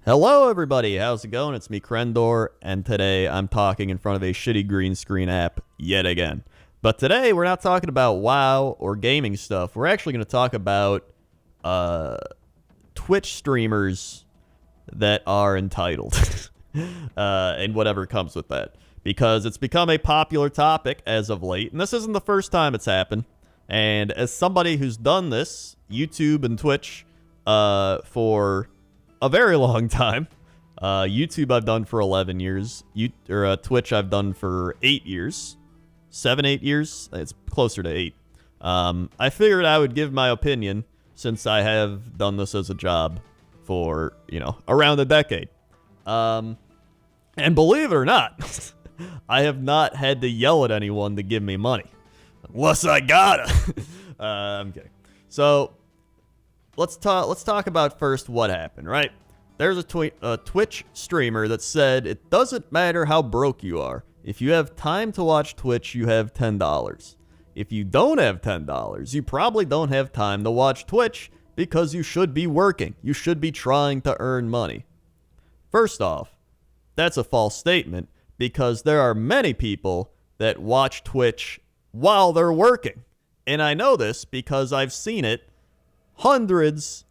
Hello everybody, how's it going? It's me, Crendor, and today I'm talking in front of a shitty green screen app yet again. But today we're not talking about WoW or gaming stuff. We're actually going to talk about Twitch streamers that are entitled and whatever comes with that. Because it's become a popular topic as of late, and this isn't the first time it's happened. And as somebody who's done this, YouTube and Twitch, for a very long time. YouTube I've done for 11 years. Twitch I've done for 8 years. 8 years? It's closer to 8. I figured I would give my opinion since I have done this as a job for, around a decade. And believe it or not, I have not had to yell at anyone to give me money. Unless I gotta. I'm kidding. So, let's talk about first what happened, right? There's a Twitch streamer that said it doesn't matter how broke you are. If you have time to watch Twitch, you have $10. If you don't have $10, you probably don't have time to watch Twitch because you should be working. You should be trying to earn money. First off, that's a false statement because there are many people that watch Twitch while they're working. And I know this because I've seen it hundreds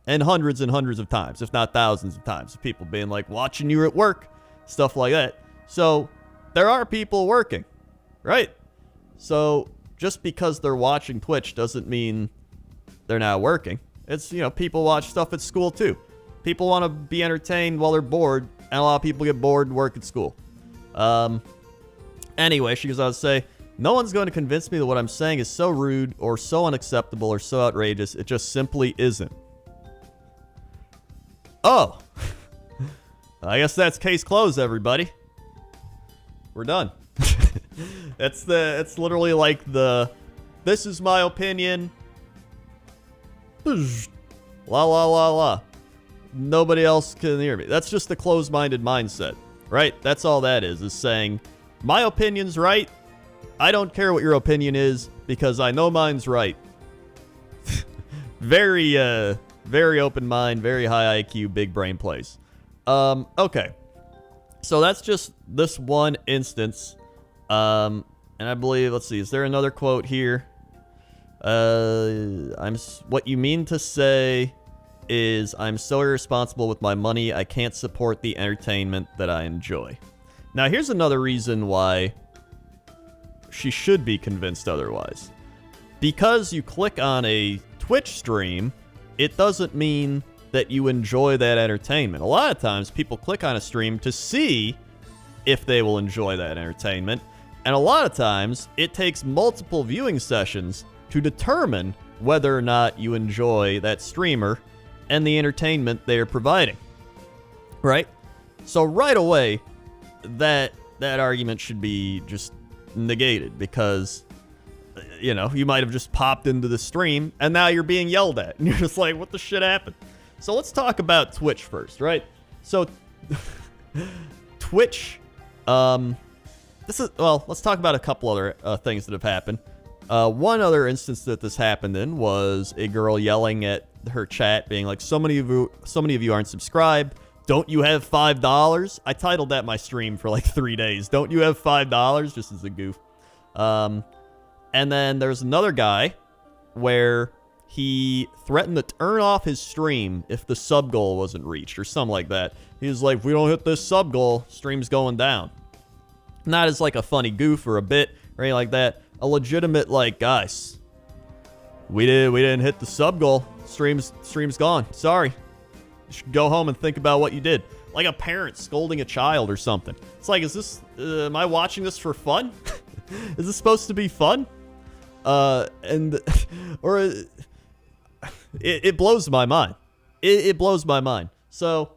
and hundreds and hundreds of times, if not thousands of times, of people being like watching you at work, stuff like that. So there are people working, right? So just because they're watching Twitch doesn't mean they're not working. It's, people watch stuff at school too. People want to be entertained while they're bored, and a lot of people get bored and work at school. Anyway, she goes on to say, no one's going to convince me that what I'm saying is so rude or so unacceptable or so outrageous. It just simply isn't. Oh. I guess that's case closed, everybody. We're done. It's literally like this is my opinion. La la la la. Nobody else can hear me. That's just the closed-minded mindset, right? That's all that is saying, my opinion's right. I don't care what your opinion is because I know mine's right. Very open mind, very high IQ, big brain plays. Okay. So that's just this one instance. And I believe, let's see, is there another quote here? What you mean to say is I'm so irresponsible with my money, I can't support the entertainment that I enjoy. Now, here's another reason why she should be convinced otherwise. Because you click on a Twitch stream, it doesn't mean that you enjoy that entertainment. A lot of times, people click on a stream to see if they will enjoy that entertainment. And a lot of times, it takes multiple viewing sessions to determine whether or not you enjoy that streamer and the entertainment they are providing. Right? So right away, that argument should be just negated because, you might have just popped into the stream and now you're being yelled at. And you're just like, what the shit happened? So let's talk about Twitch first, right? So, Twitch, let's talk about a couple other things that have happened. One other instance that this happened in was a girl yelling at her chat, being like, so many of you aren't subscribed. Don't you have $5? I titled that my stream for like 3 days. Don't you have $5? Just as a goof. And then there's another guy where he threatened to turn off his stream if the sub goal wasn't reached or something like that. He was like, if we don't hit this sub goal, stream's going down. Not as like a funny goof or a bit or anything like that. A legitimate, like, guys, we didn't hit the sub goal. Stream's gone. Sorry. You should go home and think about what you did. Like a parent scolding a child or something. It's like, am I watching this for fun? Is this supposed to be fun? It blows my mind. It blows my mind. So,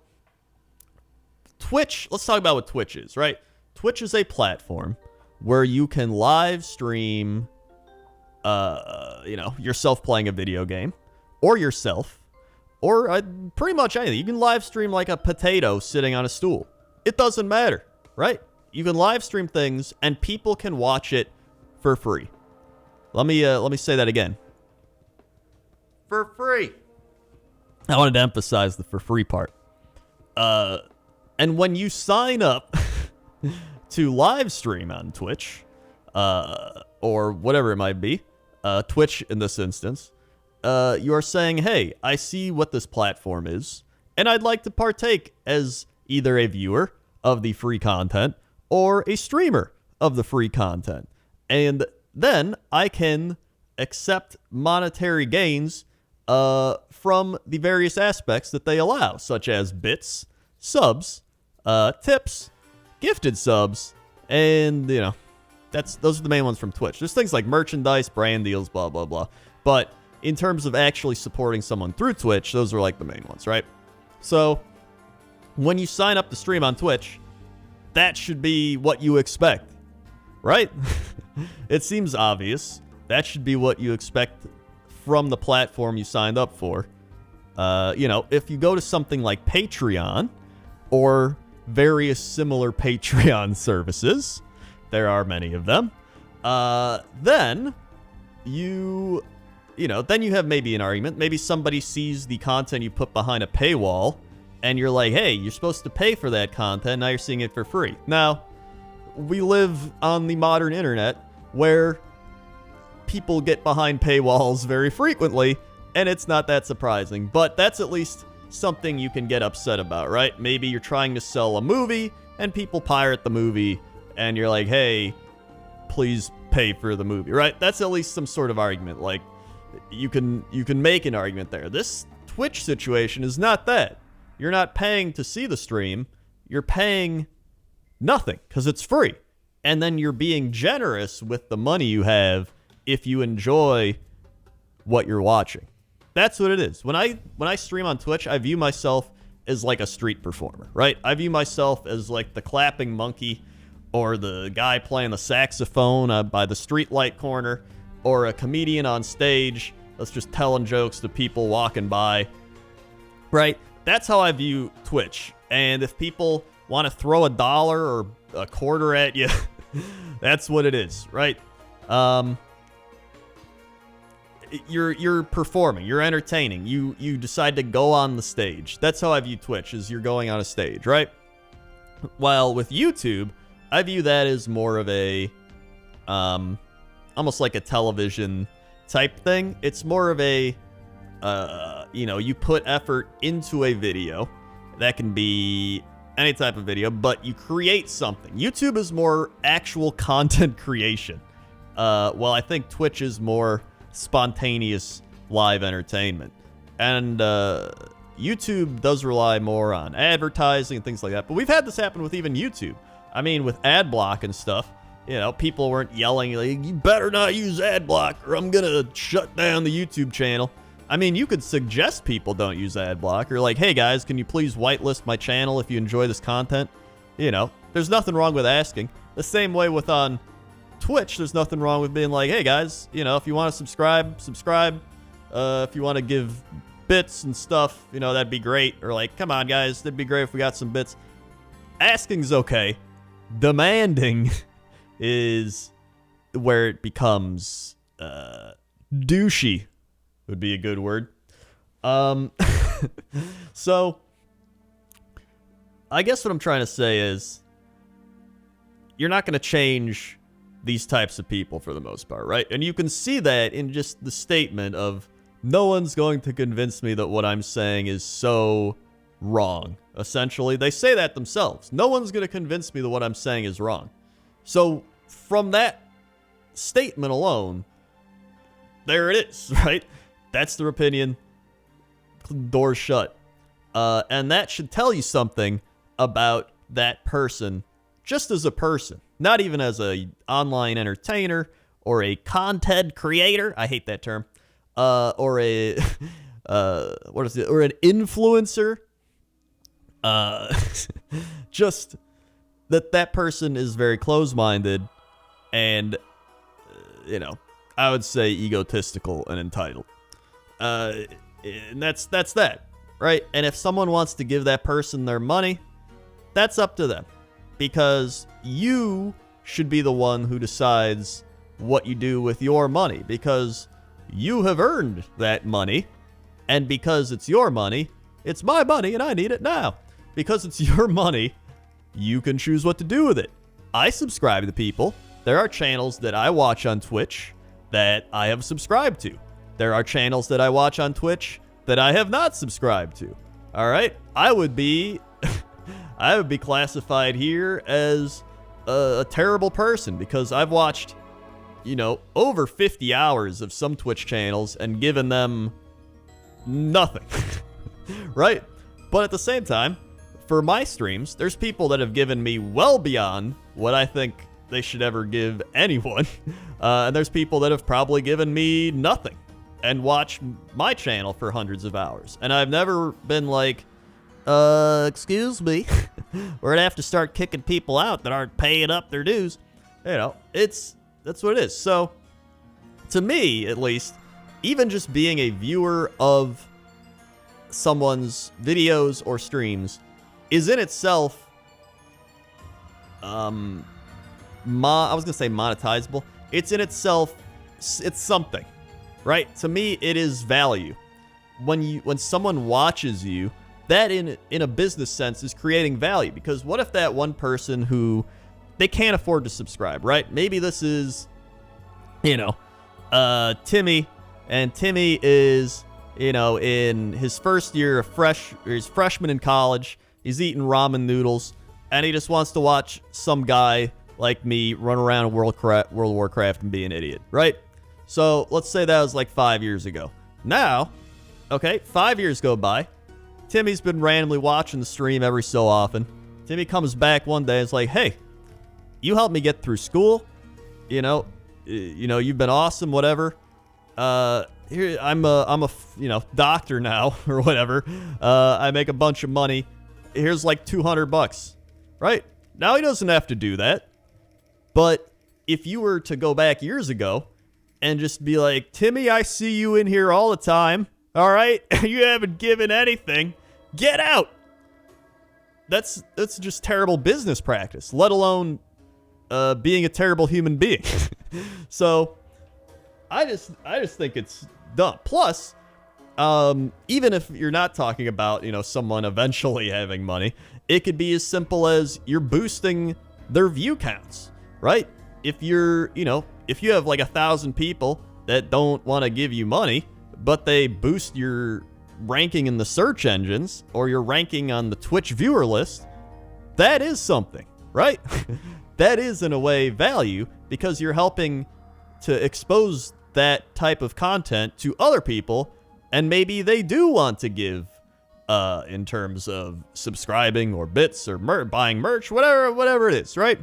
Twitch, let's talk about what Twitch is, right? Twitch is a platform where you can live stream, yourself playing a video game, or yourself, or pretty much anything. You can live stream like a potato sitting on a stool. It doesn't matter, right? You can live stream things, and people can watch it for free. Let me say that again. For free. I wanted to emphasize the for free part. And when you sign up to live stream on Twitch, or whatever it might be, Twitch in this instance, you are saying, hey, I see what this platform is, and I'd like to partake as either a viewer of the free content or a streamer of the free content. And then I can accept monetary gains from the various aspects that they allow, such as bits, subs, tips, gifted subs, and, you know, those are the main ones from Twitch. There's things like merchandise, brand deals, blah, blah, blah. But in terms of actually supporting someone through Twitch, those are like the main ones, right? So when you sign up to stream on Twitch, that should be what you expect, right? It seems obvious. That should be what you expect from the platform you signed up for. You know, if you go to something like Patreon or various similar Patreon services, there are many of them, then you have maybe an argument. Maybe somebody sees the content you put behind a paywall, and you're like, hey, you're supposed to pay for that content, now you're seeing it for free. Now, we live on the modern internet where people get behind paywalls very frequently, and it's not that surprising. But that's at least something you can get upset about, right? Maybe you're trying to sell a movie, and people pirate the movie, and you're like, hey, please pay for the movie, right? That's at least some sort of argument. Like, you can make an argument there. This Twitch situation is not that. You're not paying to see the stream. You're paying nothing because it's free. And then you're being generous with the money you have if you enjoy what you're watching. That's what it is. When I stream on Twitch, I view myself as like a street performer, right? I view myself as like the clapping monkey or the guy playing the saxophone by the streetlight corner, or a comedian on stage that's just telling jokes to people walking by, right? That's how I view Twitch. And if people want to throw $1 or a quarter at you, that's what it is, right? You're performing, you're entertaining, you decide to go on the stage. That's how I view Twitch, is you're going on a stage, right? While with YouTube, I view that as more of a almost like a television type thing. It's more of a you put effort into a video. That can be any type of video, but you create something. YouTube is more actual content creation, while I think Twitch is more spontaneous live entertainment. And YouTube does rely more on advertising and things like that. But we've had this happen with even YouTube. I mean, with ad block and stuff, you know, people weren't yelling, like, you better not use ad block or I'm going to shut down the YouTube channel. I mean, you could suggest people don't use ad block, or like, hey guys, can you please whitelist my channel if you enjoy this content? You know, there's nothing wrong with asking. The same way with on Twitch, there's nothing wrong with being like, hey guys, you know, if you want to subscribe. If you want to give bits and stuff, you know, that'd be great. Or like, come on guys, that'd be great if we got some bits. Asking's okay. Demanding is where it becomes douchey, would be a good word. So I guess what I'm trying to say is you're not going to change these types of people for the most part, right? And you can see that in just the statement of, no one's going to convince me that what I'm saying is so wrong. Essentially, they say that themselves. No one's going to convince me that what I'm saying is wrong. So from that statement alone, there it is, right? That's their opinion. Doors shut. And that should tell you something about that person, just as a person, not even as a online entertainer or a content creator. I hate that term. Or a or an influencer. Just that person is very close-minded and, you know, I would say egotistical and entitled. And that's that, right? And if someone wants to give that person their money, that's up to them, because you should be the one who decides what you do with your money, because you have earned that money, and because it's your money, it's my money and I need it now. because it's your money, you can choose what to do with it. I subscribe to people. There are channels that I watch on Twitch that I have subscribed to. There are channels that I watch on Twitch that I have not subscribed to. All right? I would be classified here as a terrible person because I've watched, over 50 hours of some Twitch channels and given them nothing. Right? But at the same time, for my streams, there's people that have given me well beyond what I think they should ever give anyone. And there's people that have probably given me nothing and watched my channel for hundreds of hours. And I've never been like, excuse me, we're gonna have to start kicking people out that aren't paying up their dues. That's what it is. So, to me, at least, even just being a viewer of someone's videos or streams is in itself, I was gonna say monetizable. It's in itself, it's something, right? To me, it is value. When someone watches you, that in a business sense is creating value, because what if that one person who they can't afford to subscribe, right? Maybe this is, Timmy, and Timmy is, in his first year of he's freshman in college. He's eating ramen noodles, and he just wants to watch some guy like me run around in World of Warcraft and be an idiot, right? So let's say that was like 5 years ago. Now, okay, 5 years go by. Timmy's been randomly watching the stream every so often. Timmy comes back one day and is like, hey, you helped me get through school. You've been awesome, whatever. Here, I'm a doctor now or whatever. I make a bunch of money. Here's like $200, right? Now he doesn't have to do that. But if you were to go back years ago and just be like, Timmy, I see you in here all the time. All right, you haven't given anything. Get out. That's just terrible business practice, let alone being a terrible human being. So I just think it's dumb. Plus, even if you're not talking about, someone eventually having money, it could be as simple as you're boosting their view counts, right? If you have like 1,000 people that don't want to give you money, but they boost your ranking in the search engines or your ranking on the Twitch viewer list, that is something, right? That is, in a way, value, because you're helping to expose that type of content to other people, and maybe they do want to give in terms of subscribing or bits or buying merch, whatever it is, right?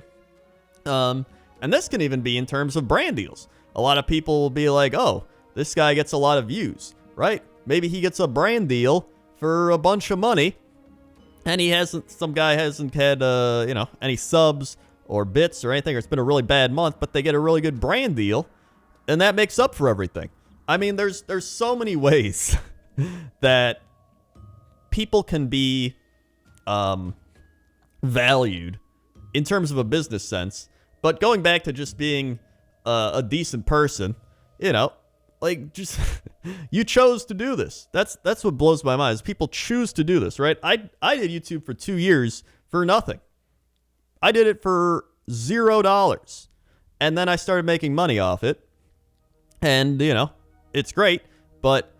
And this can even be in terms of brand deals. A lot of people will be like, oh, this guy gets a lot of views, right? Maybe he gets a brand deal for a bunch of money, and some guy hasn't had, any subs or bits or anything, or it's been a really bad month, but they get a really good brand deal, and that makes up for everything. I mean, there's so many ways that people can be valued in terms of a business sense. But going back to just being a decent person, just you chose to do this. That's what blows my mind, is people choose to do this, right? I did YouTube for 2 years for nothing. I did it for $0, and then I started making money off it, and it's great. But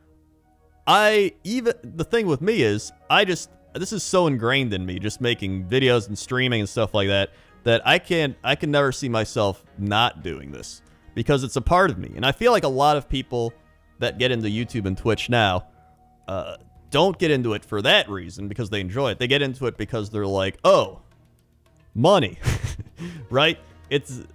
the thing with me is, this is so ingrained in me, just making videos and streaming and stuff like that, that I can never see myself not doing this, because it's a part of me. And I feel like a lot of people that get into YouTube and Twitch now don't get into it for that reason, because they enjoy it. They get into it because they're like, oh, money, right?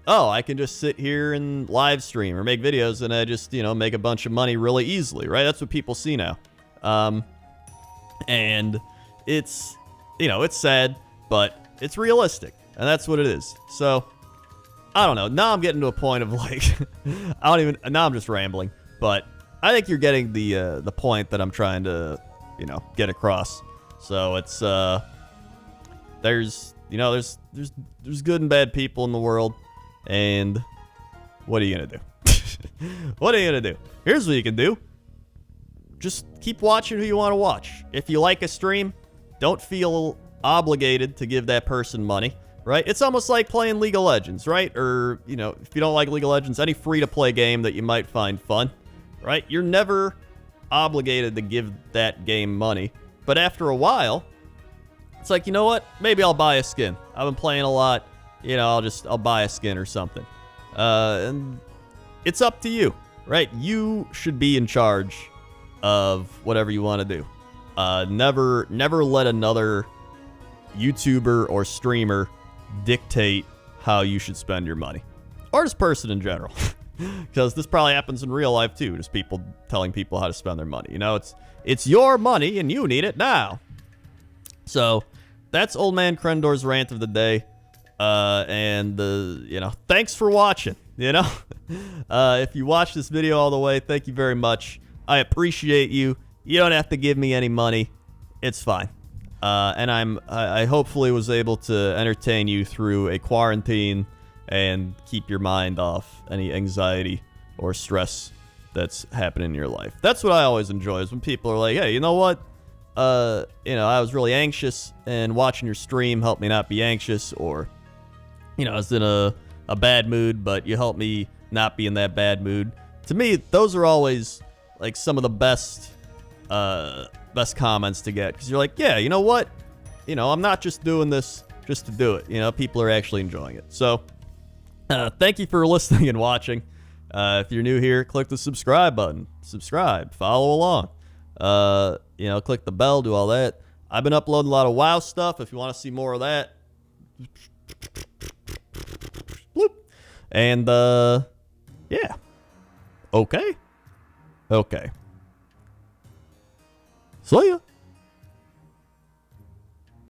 I can just sit here and live stream or make videos, and I just, make a bunch of money really easily, right? That's what people see now. And it's, it's sad, but it's realistic, and that's what it is. So, I don't know. Now I'm getting to a point of like, now I'm just rambling, but I think you're getting the point that I'm trying to, get across. So it's, there's good and bad people in the world, and what are you gonna do? What are you gonna do? Here's what you can do. Just keep watching who you want to watch. If you like a stream, don't feel obligated to give that person money, right? It's almost like playing League of Legends, right? Or, you know, if you don't like League of Legends, any free-to-play game that you might find fun, right? You're never obligated to give that game money. But after a while, it's like, you know what? Maybe I'll buy a skin. I've been playing a lot. You know, I'll buy a skin or something. And it's up to you, right? You should be in charge of whatever you want to do. Never let another YouTuber or streamer dictate how you should spend your money, or just person in general. Because this probably happens in real life too, just people telling people how to spend their money. You know, it's your money and you need it now. So that's Old Man Crendor's rant of the day. And you know, thanks for watching. You know, if you watched this video all the way, thank you very much. I appreciate you. You don't have to give me any money. It's fine. And I hopefully was able to entertain you through a quarantine and keep your mind off any anxiety or stress that's happening in your life. That's what I always enjoy, is when people are like, hey, you know what? You know, I was really anxious and watching your stream helped me not be anxious, or, you know, I was in a bad mood, but you helped me not be in that bad mood. To me, those are always like some of the best comments to get, because you're like, yeah, you know what? You know, I'm not just doing this just to do it. You know, people are actually enjoying it. So, thank you for listening and watching. If you're new here, click the subscribe button. Subscribe. Follow along. You know, click the bell, do all that. I've been uploading a lot of WoW stuff. If you want to see more of that. Bloop. And, yeah. Okay. See ya.